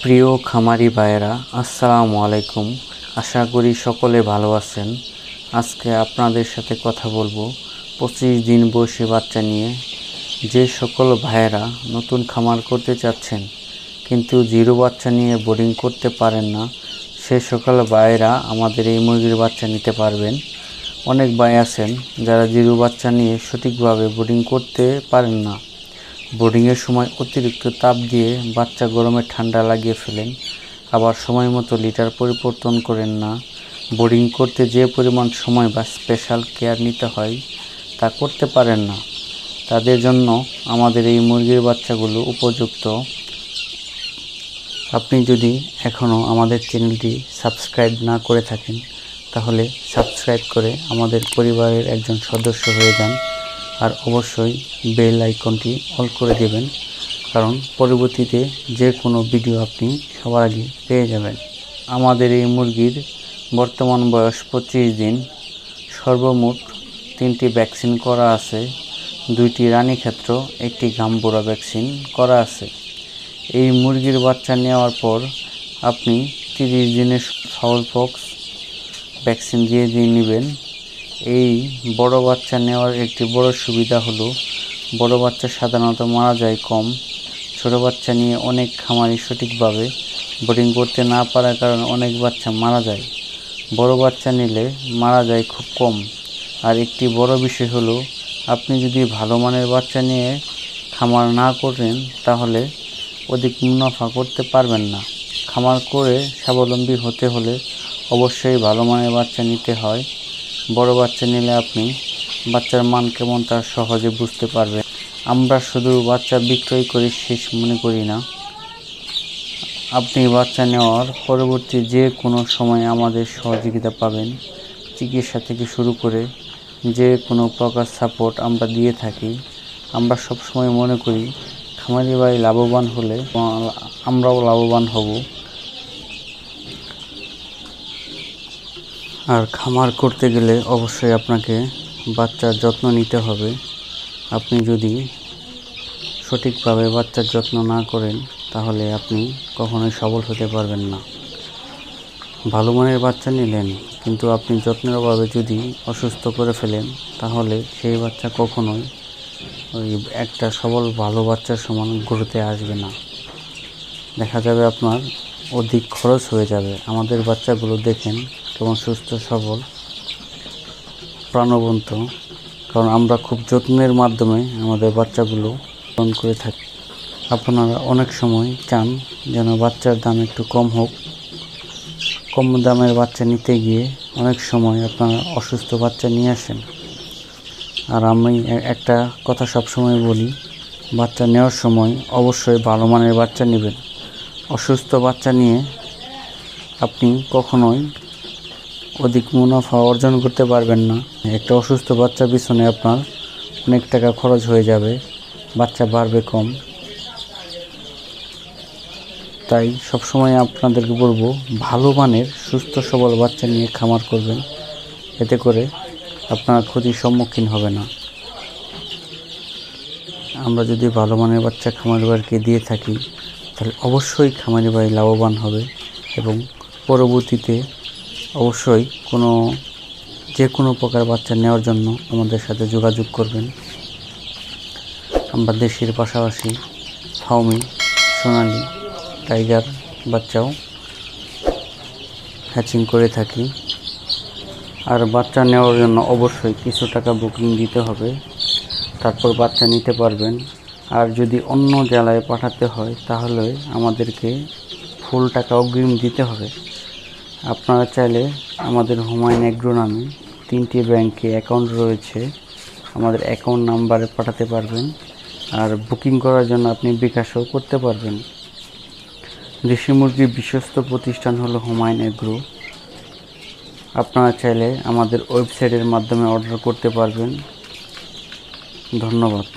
প্রিয় খামারি ভাইয়েরা, আসসালামু আলাইকুম। আশা করি সকলে ভালো আছেন। আজকে আপনাদের সাথে কথা বলবো 25 দিন বয়সী বাচ্চা নিয়ে। যে সকল ভাইয়েরা নতুন খামার করতে চাচ্ছেন কিন্তু জিরো বাচ্চা নিয়ে বোর্ডিং করতে পারেন না, সে সকল ভাইয়েরা আমাদের এই মুরগির বাচ্চা নিতে পারবেন। অনেক ভাই আছেন যারা জিরো বাচ্চা নিয়ে সঠিকভাবে বোর্ডিং করতে পারেন না। বোর্ডিংয়ের সময় অতিরিক্ত তাপ দিয়ে বাচ্চা গরমে ঠান্ডা লাগিয়ে ফেলেন, আবার সময় মতো লিটার পরিবর্তন করেন না। বোর্ডিং করতে যে পরিমাণ সময় বা স্পেশাল কেয়ার নিতে হয় তা করতে পারেন না। তাদের জন্য আমাদের এই মুরগির বাচ্চাগুলো উপযুক্ত। আপনি যদি এখনও আমাদের চ্যানেলটি সাবস্ক্রাইব না করে থাকেন তাহলে সাবস্ক্রাইব করে আমাদের পরিবারের একজন সদস্য হয়ে যান, আর অবশ্যই বেল আইকনটি অল করে দেবেন, কারণ পরবর্তীতে যে কোনো ভিডিও আপনি সবার আগে পেয়ে যাবেন। আমাদের এই মুরগির বর্তমান বয়স 25 দিন। সর্বমোট 3টি ভ্যাকসিন করা আছে, 2টি রানীক্ষেত্র, 1টি গাম্বুরা ভ্যাকসিন করা আছে। এই মুরগির বাচ্চা নেওয়ার পর আপনি 30 দিনের ফাউল পক্স ভ্যাকসিন দিয়ে নেবেন। এই বড় বাচ্চা নেওয়ার একটি বড় সুবিধা হলো বড় বাচ্চা সাধারণত মারা যায় কম। ছোট বাচ্চা নিয়ে অনেক খামারি সঠিকভাবে বোর্ডিং করতে না পারার কারণে অনেক বাচ্চা মারা যায়। বড় বাচ্চা নিলে মারা যায় খুব কম। আর একটি বড় বিষয় হলো আপনি যদি ভালো মানের বাচ্চা নিয়ে খামার না করেন তাহলে অধিক মুনাফা করতে পারবেন না। খামার করে স্বাবলম্বী হতে হলে অবশ্যই ভালো মানের বাচ্চা নিতে হয়। বড় বাচ্চা নিলে আপনি বাচ্চার মান কেমন তা সহজে বুঝতে পারবেন। আমরা শুধু বাচ্চা বিক্রয় করে শেষ মনে করি না। আপনি বাচ্চা নেওয়ার পরবর্তী যে কোনো সময় আমাদের সহযোগিতা পাবেন। চিকিৎসা থেকে শুরু করে যে কোনো প্রকার সাপোর্ট আমরা দিয়ে থাকি। আমরা সবসময় মনে করি খামারি ভাই লাভবান হলে আমরাও লাভবান হব। আর খামার করতে গেলে অবশ্যই আপনাকে বাচ্চার যত্ন নিতে হবে। আপনি যদি সঠিকভাবে বাচ্চার যত্ন না করেন তাহলে আপনি কখনোই সফল হতে পারবেন না। ভালো মানের বাচ্চা নিলেন কিন্তু আপনি যত্নের অভাবে যদি অসুস্থ করে ফেলেন তাহলে সেই বাচ্চা কখনোই ওই একটা সবল ভালো বাচ্চার সমান গড়তে আসবে না। দেখা যাবে আপনার অধিক খরচ হয়ে যাবে। আমাদের বাচ্চাগুলো দেখেন কেমন সুস্থ সবল, প্রাণবন্ত, কারণ আমরা খুব যত্নের মাধ্যমে আমাদের বাচ্চাগুলো পালন করে থাকি। আপনারা অনেক সময় চান যেন বাচ্চার দাম একটু কম হোক। কম দামের বাচ্চা নিতে গিয়ে অনেক সময় আপনারা অসুস্থ বাচ্চা নিয়ে আসেন। আর আমি একটা কথা সবসময় বলি, বাচ্চা নেওয়ার সময় অবশ্যই ভালো মানের বাচ্চা নেবেন। অসুস্থ বাচ্চা নিয়ে আপনি কখনোই অধিক মুনাফা অর্জন করতে পারবেন না। একটা অসুস্থ বাচ্চার পিছনে আপনার অনেক টাকা খরচ হয়ে যাবে, বাচ্চা বাড়বে কম। তাই সবসময় আপনাদেরকে বলবো ভালো মানের সুস্থ সবল বাচ্চা নিয়ে খামার করবেন, এতে করে আপনার ক্ষতির সম্মুখীন হবে না। আমরা যদি ভালো মানের বাচ্চা খামারি ভাইকে দিয়ে থাকি তাহলে অবশ্যই খামারি ভাই লাভবান হবে এবং পরবর্তীতে অবশ্যই যে কোনো প্রকার বাচ্চা নেওয়ার জন্য আমাদের সাথে যোগাযোগ করবেন। আমরা দেশের পাশাপাশি ফাউমি, সোনালি, টাইগার বাচ্চাও হ্যাচিং করে থাকি। আর বাচ্চা নেওয়ার জন্য অবশ্যই কিছু টাকা বুকিং দিতে হবে, তারপর বাচ্চা নিতে পারবেন। আর যদি অন্য জেলায় পাঠাতে হয় তাহলে আমাদেরকে ফুল টাকা অগ্রিম দিতে হবে। আপনারা চাইলে আমাদের হুমায়ুন এগ্রো নামে 3টি ব্যাংকে অ্যাকাউন্ট রয়েছে, আমাদের অ্যাকাউন্ট নাম্বারে পাঠাতে পারবেন। আর বুকিং করার জন্য আপনি বিকাশও করতে পারবেন। দেশি মুরগির বিশ্বস্ত প্রতিষ্ঠান হলো হুমায়ুন এগ্রো। আপনারা চাইলে আমাদের ওয়েবসাইটের মাধ্যমে অর্ডার করতে পারবেন। ধন্যবাদ।